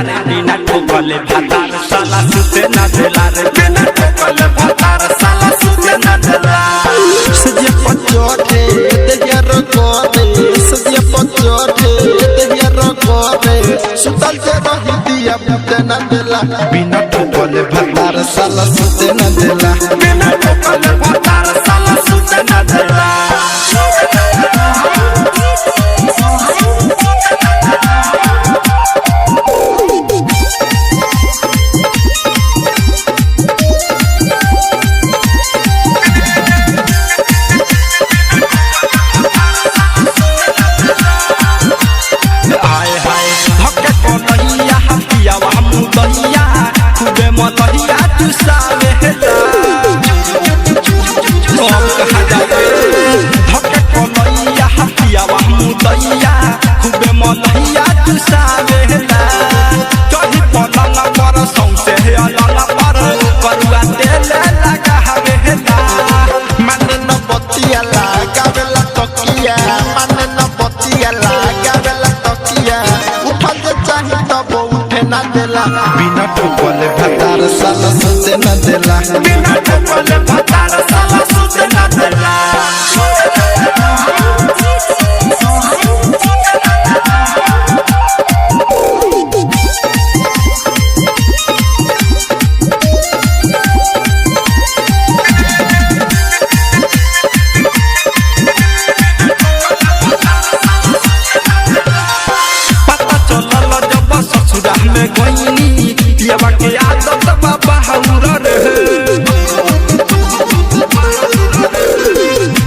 रे बिना ठोकले भातार साला सुते न देला रे बिना ठोकले भातार साला सुते न देला सजिया पचोटे देहिया रगोरे सजिया पचोटे देहिया रगोरे सुतल से रही दिया बुते न देला बिना ठोकले भातार साला सुते न देला बिना ठोकले भातार साला सुते न देला बिना ठोकले भातार साला सुते न देला बिना ठोकले भातार साला सुते न देला पियावा के आदत बाबा हौरा रे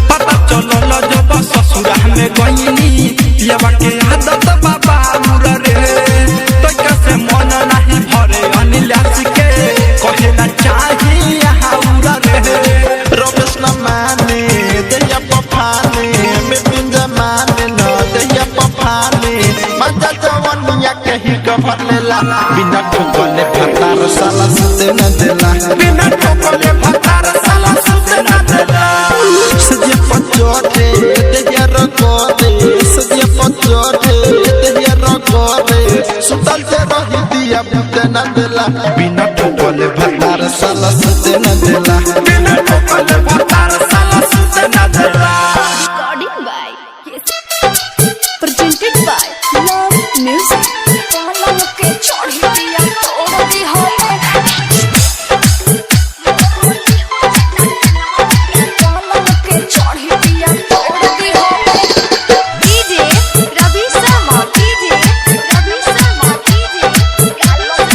पता चलल जब ससुरा में गईनी पियावा के आदत बाबा हौरा रे तो कैसे मन नहीं भरे अनिलास के कहेला चाहिए हौरा रे रमेश न माने देहिया पफाने में बिन जमाने न देहिया पफाने मजा जवानिया कहीं कभर लेला बिना ठोकले भातार साला सुते न देला बिना ठोकले भातार साला सुते न देला सजिया पचोटे देहिया रगोरे सजिया पचोटे देहिया रगोरे सुतल से रही दिया बुते न देला बिना ठोकले भातार साला सुते न देला बिना ठोकले भातार साला सुते न देला presented by Love Music पाला के चढ़ी दिया तोड़ दी हो पाला के चढ़ी दिया तोड़ दी हो DJ Ravi Sharma DJ Ravi Sharma DJ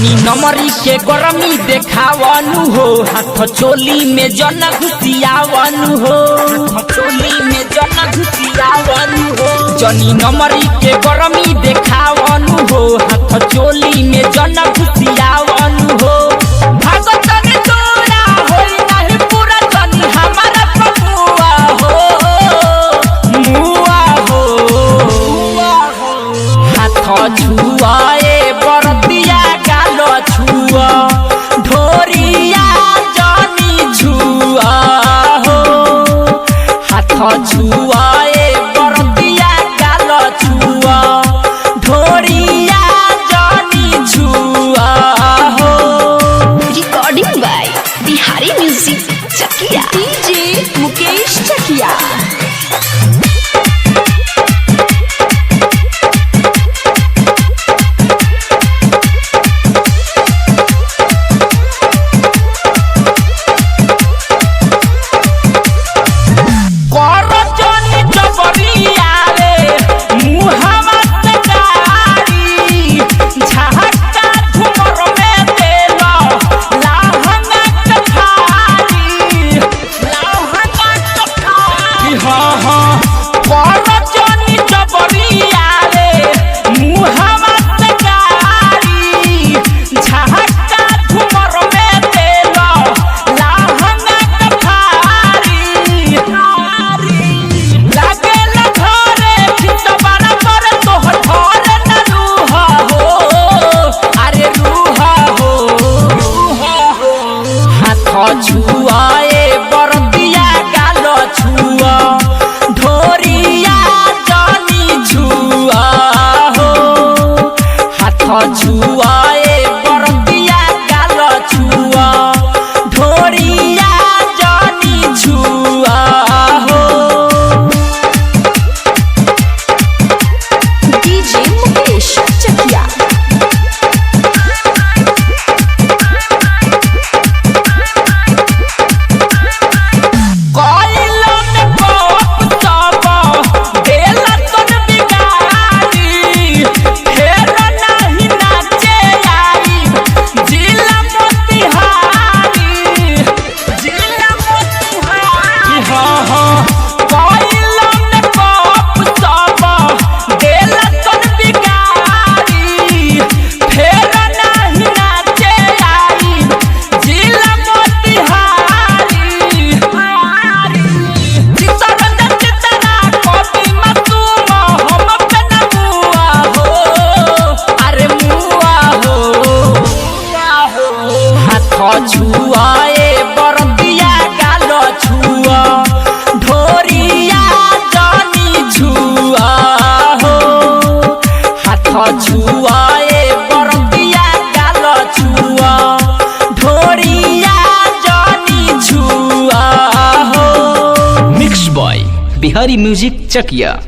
जनी नमरी के गरमी देखावनु हो हाथ चोली में जन घुसियावनु हो हाथ चोली में जन घुसियावनु हो जनी नमरी के गरमी देखावनु हो हाथ चोली में जन घुसियावनु हो भागत ने तोरा होई नाही पूरा जनी हमारा पपुआ हो मुआ हो हाथ छुआए बरतिया गालो छुआ ढोरिया जनी छुआ हो हाथ छुआए बरतिया गालो छुआ ढोरिया जनी छुआ हो। Recording by Bihari music Chakiya DJ Mukesh Chakiya. छुआए बरतिया गालो छुआ ढोरिया जनी छुआ हो हाथ छुआए बरतिया गालो छुआ ढोरिया जनी छुआ हो। डीजे मुकेश चकिया। छुआए बरतिया गालो छुआ ढोरिया जनी छुआ हो हाथ छुआए बरतिया गालो छुआ ढोरिया जनी छुआ हो। मिक्स बॉय बिहारी म्यूजिक चकिया।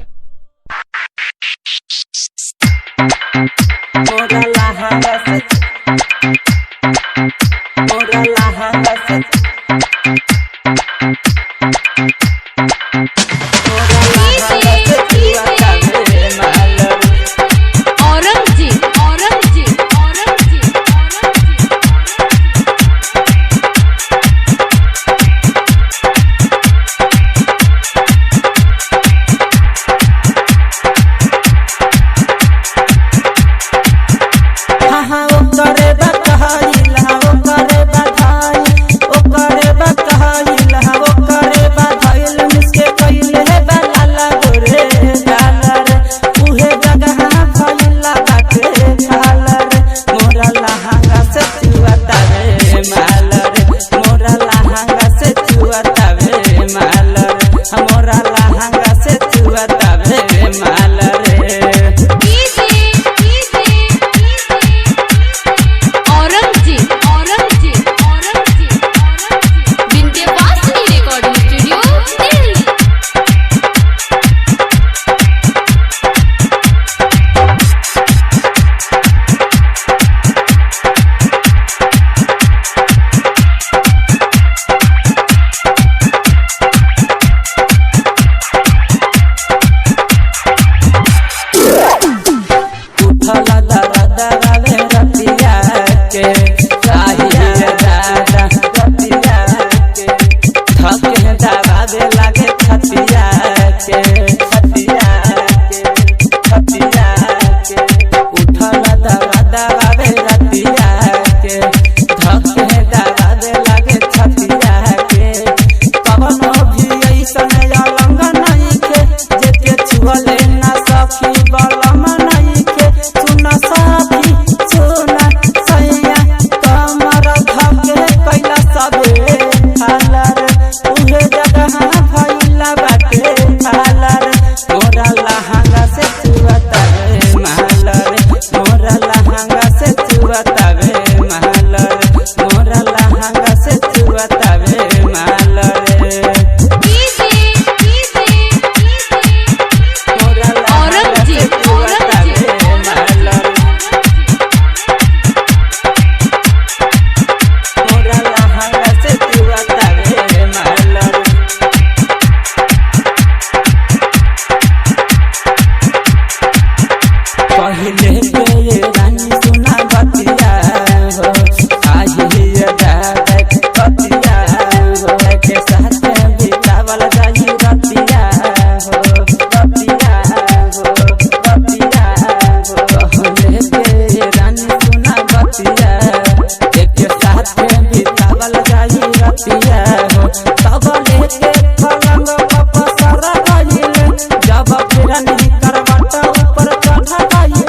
नहीं करवाटा ऊपर चढ़ा गई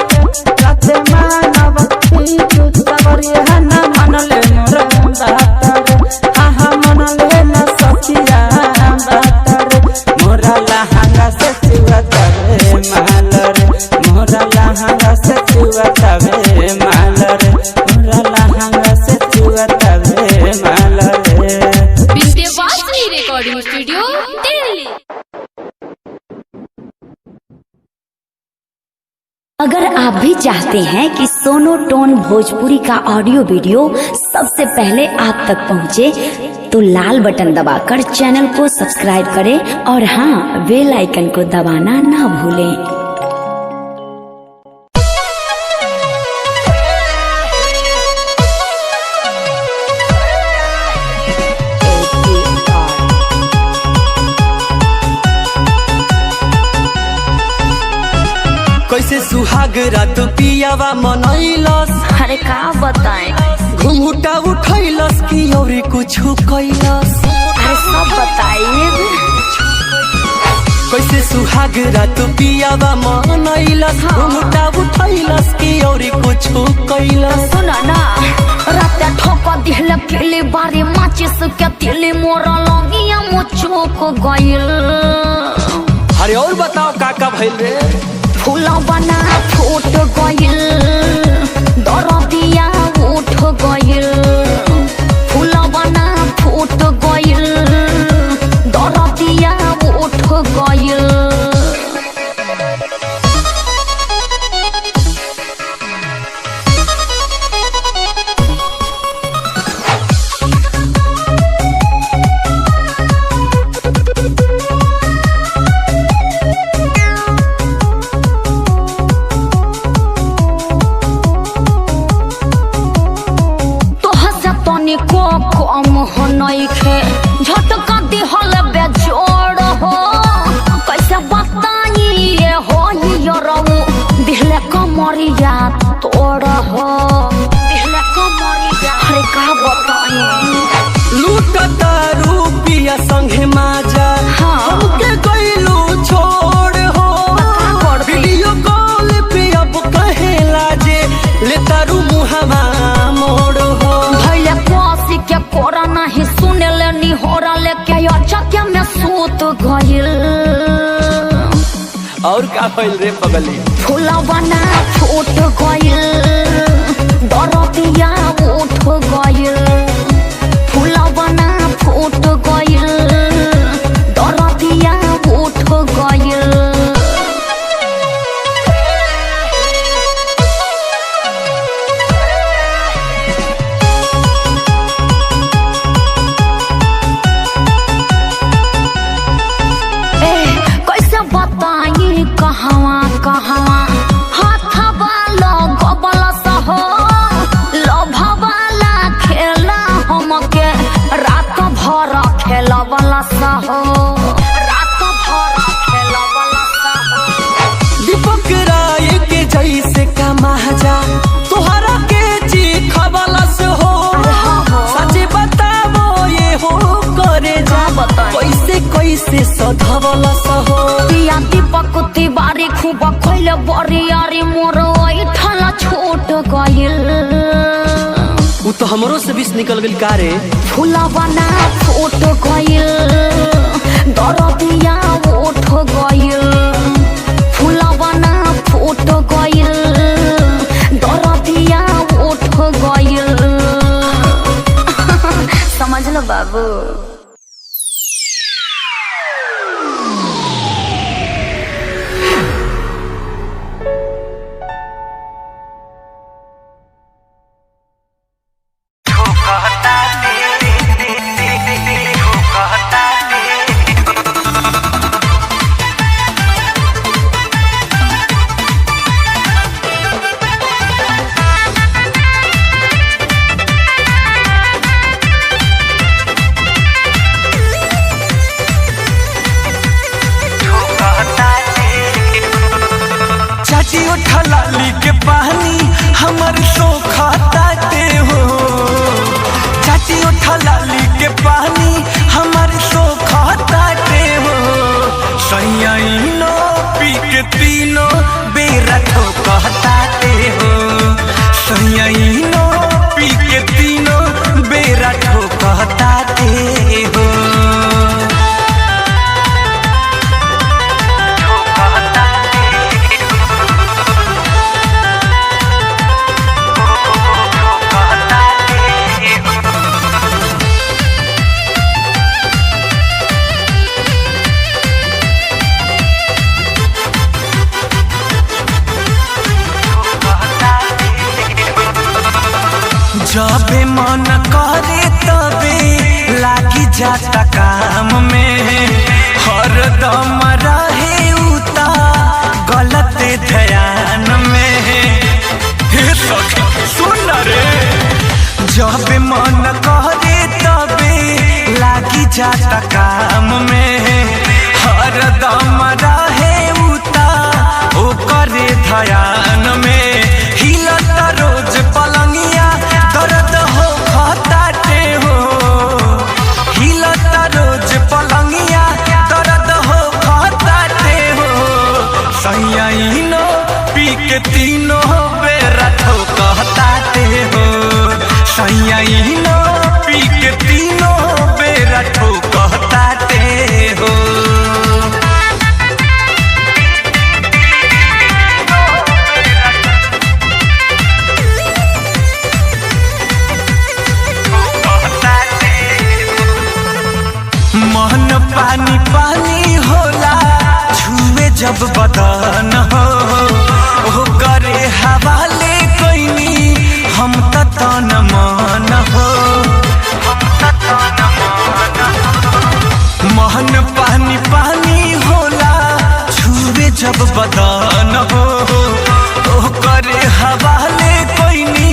रात मानवती तू सवरी है ना मन ले मोर बातर आहा मन ले ना सखिया बातर मोरा लहंगा से चुवता रे महल रे मोरा लहंगा से चुवता रे महल रे मोरा लहंगा से चुवता रे महल रे। Vindhyavasini recording studio Delhi. अगर आप भी चाहते हैं कि सोनो टोन भोजपुरी का ऑडियो वीडियो सबसे पहले आप तक पहुंचे, तो लाल बटन दबाकर चैनल को सब्सक्राइब करें और हाँ, बेल आइकन को दबाना ना भूलें। कैसे सुहाग रात पियावा मनैलस अरे का बताएं, घुंघटा उठैलस कि औरी कुछ कैलस अरे सब बताइए। कैसे सुहाग रात पियावा मनैलस घुंघटा उठैलस कि औरी कुछ कैलस। सुना ना रात ठोक दिल पीली बारी माचिस के तिली मोरा लगिया मुचोक गइल। अरे और बताओ का भइल रे। फूला बना फूट गइल दरदिया उठ गइल फूला बना फूट गइल दरदिया उठ गइल। को कम हो नइखे झटका दिहल बेजोड़ हो कैसे बताई ये हो यरऊ दिहले कमरिया तोड़ हो दिहले कमरिया। अरे का बताई लूटता रूपिया संगे माजा हमके गइलू छोड़ हो वीडियो कॉल पे अब कहेला जे ले तारू मुहावा मोड़ हो के कोरा नहीं सुने ले निहोरा लेके अच्छा में सूत गइल। और का भइल रे पगली। फूला बना फूट गइल दरदिया उठ गइल फूला बना फूट गइल दरदिया उठ गइल। बताई कहवा कहवा हाथ वाला गबला सहो लोभा वाला खेला हमके रात भर खेला वाला सहो रात भर खेला वाला सहो। दीपक राय के जैसे का महाजा तोहरा के चीखा वाला से हो सच बताओ ये हो करे जा कैसे कैसे सधवला सहो। पिया दीपक तिवारी खूब खैले बरियारी मोर ठला छूट गइल। उ तो हमरो से बीस निकल गइल का रे। फूला बना फूट गइल दरदिया उठ गइल फूला बना फूट गइल दरदिया उठ गइल। समझ लो बाबू। लाली के पानी हमर सोखा ताते हो चाची उठा लाली के पानी हमर सोखा ताते हो सैया नो पी के तीनों बेरा ठोकताते हो सैयाइनो पी के तीनों बेरा ठोकताते हो जबे मन करे तबे लागी जाता काम में हरदम रहे उता गलत ध्यान में हे सखी सुन रे जबे मन करे तबे लागी जाता काम में हरदम रहे उता ओकरे ध्यान में हिलता रोज पलंगिया दर्द हो खताटे हो हिलता रोज पलंगिया दर्द हो खताटे हो सैयाइनो पी के तीनों बेरा ठोकताटे हो सैयाइनो पी के तीनों बेरा ठोकताटे हो मन पानी पानी होला छुए जब बदन हो ओ करे हवाले कोइनी हम तन मन हो मन पानी पानी होला छुए जब बदन हो ओ करे हवाले कोइनी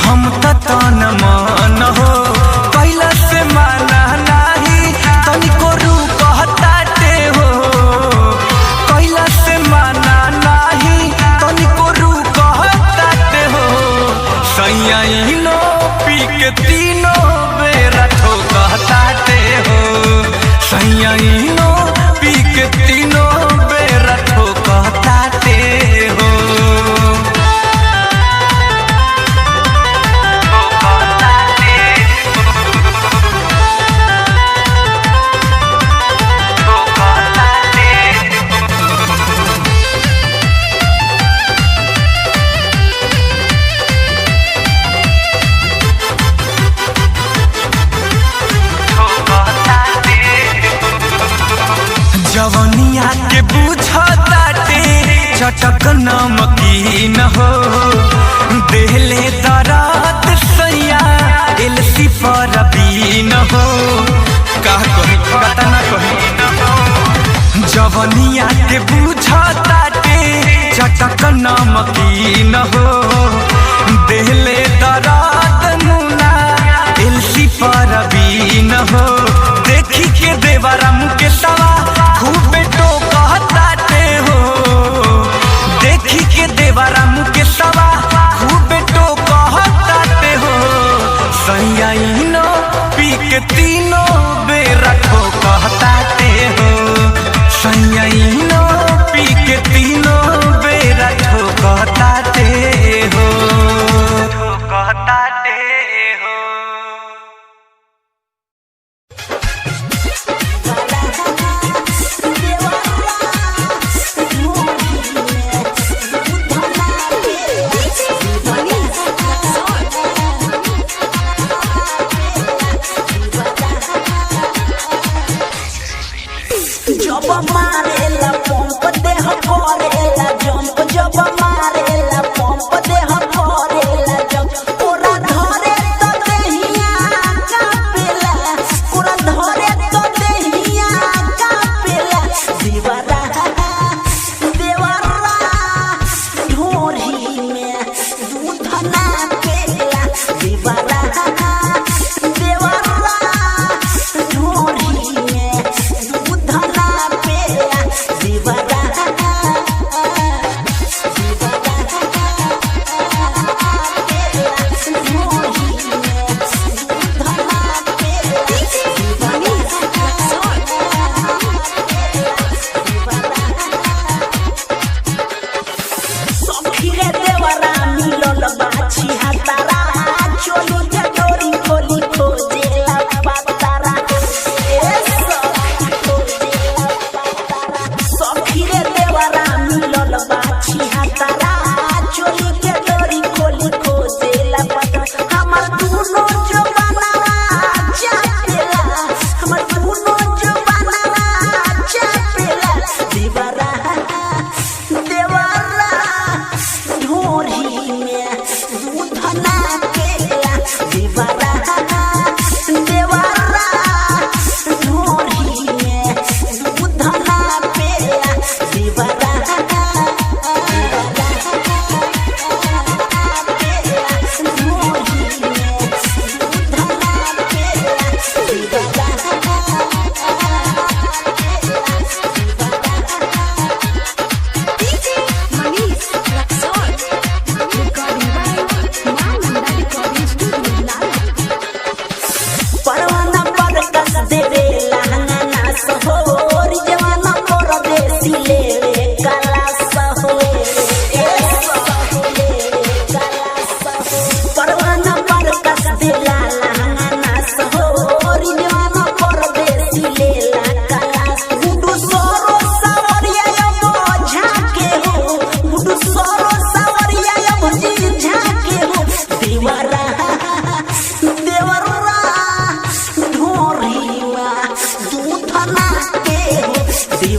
हम तन मन हो कैला से माना नाही तनिको रू कहताटे हो कैला से माना नाही तनिको रू कहताटे हो सैयाइनो पी के तीनों बेरा ठोकताटे हो सैयाइनो पी के तीनों बेरा ठोकताटे हो जवनिया के बुझताटे चटक नमकीन हो देहले दरात सैया एलसी पर बीन हो का कही कता ना कही जवनिया के बुझताटे चटक नमकीन हो देहले दरात मुना एलसी पर बीन हो देखी के देवरा मुके सवा खूब टोकताटे हो देखी के देवरा मुके सवा खूब टोकताटे हो सैयाइनो पी के तीनों बेरा ठोकताटे हो सैयाइनो पी के तीनों बेरा ठोकताटे हो ठोकताटे हो जब मारेला पंप देह करेला जंप जब मारेला पंप देह करेला जंप पूरा धरे तो देहिया कापेला पूरा धरे तो देहिया कापेला दीवारा देवारा ढोरी में दूध ना पेला दीवारा देवारा ढोरी में दूध ना पेला दीवारा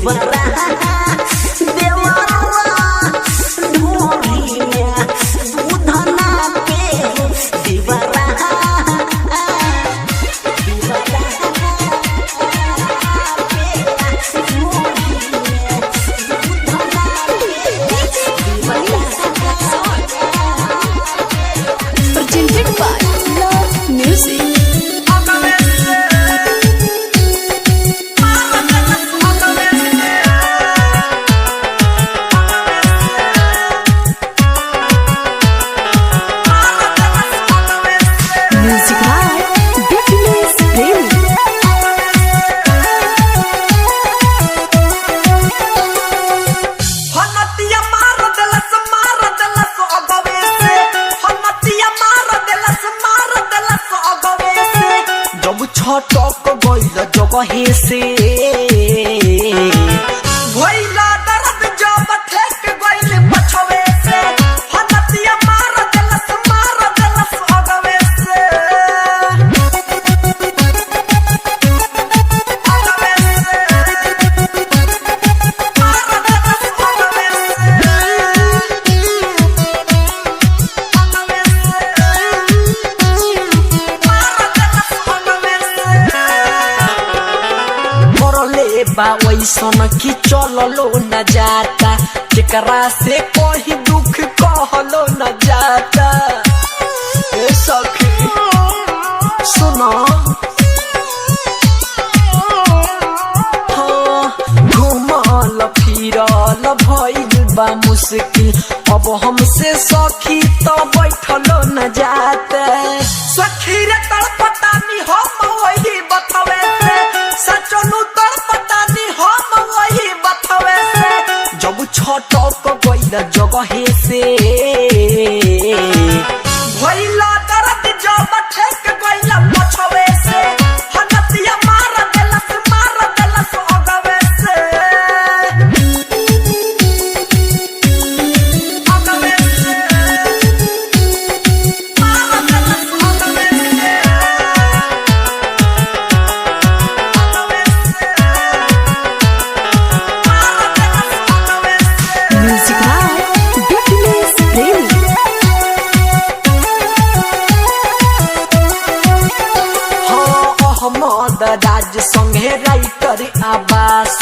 देवरा देवरा ढोरी में दूध ना पे देवरा Presented by Love Music. Music by Bikinis Premi. हनतिया मार देलस अगवे से हनतिया मार देलस अगवे से जब छटक गइल जगहे से भइला दर्द जब ठेक गइल पछवे से हनतिया मार देलस अगवे से बा वैसन की चललो न जाता जेकरा से कोई दुख कहलो न जाता ए सखी सुनो घूमल फिरल भइल बा मुश्किल अब हमसे सखी तो बैठलो न जाता सखी रे तड़पतानी हम वही बतवे से सचनु तड़पतानी हम वही बतवे से जब छटक गइल जगहे से भइला दर्द जब ठेक गइल पछवे से हनतिया मार देलस अगवे से अगवे से मार देलस अगवे से Music by Bikinis Premi. Ahmed राज संगे राइटर आवास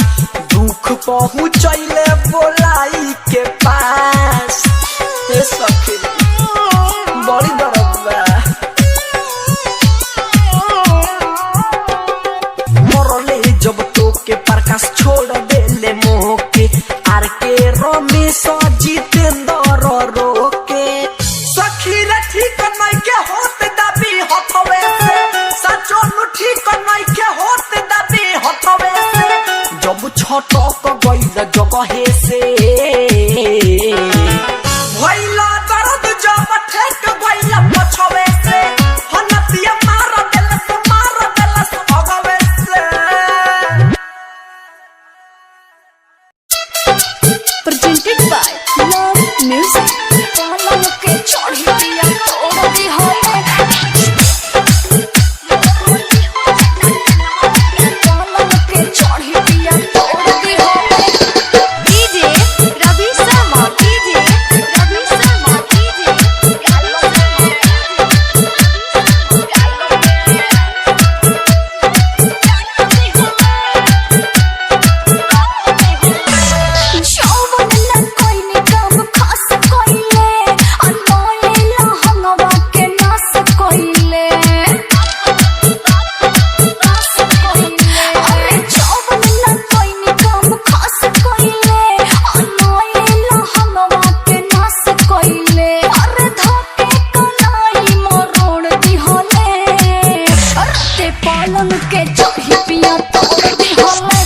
दुख पहुँचैले बोलाई के पास ए सखी बड़ी दर्द बा मरले जब तो के प्रकाश छोड़ देले मोह के आर के रमेश जितेंद्र रोके सखी रे ठीक नहीं के होत दबी हथवे से सचनु ठीक नहीं के होत दबी हथवे से जब छटक गइल जगहे से भइला दर्द जब ठेक गइल पछवे से हनतिया मार देलस अगवे से Presented by Love Music. पलंग के चढ़ी पिया तोड़ दी होले पलंग के चढ़ी पिया तोड़ दी होले डीजे रवि शर्मा शौवन न कोई ने कब खास कोइले अनमोले लहंगवा के नास कोइले अरे शौवन न कोई ने कब खास कोइले अनमोले लहंगवा के नास कोइले अरे धोके कलाई मरोड़ दी होले अरे पलंग के चढ़ी पिया तोड़ दी होले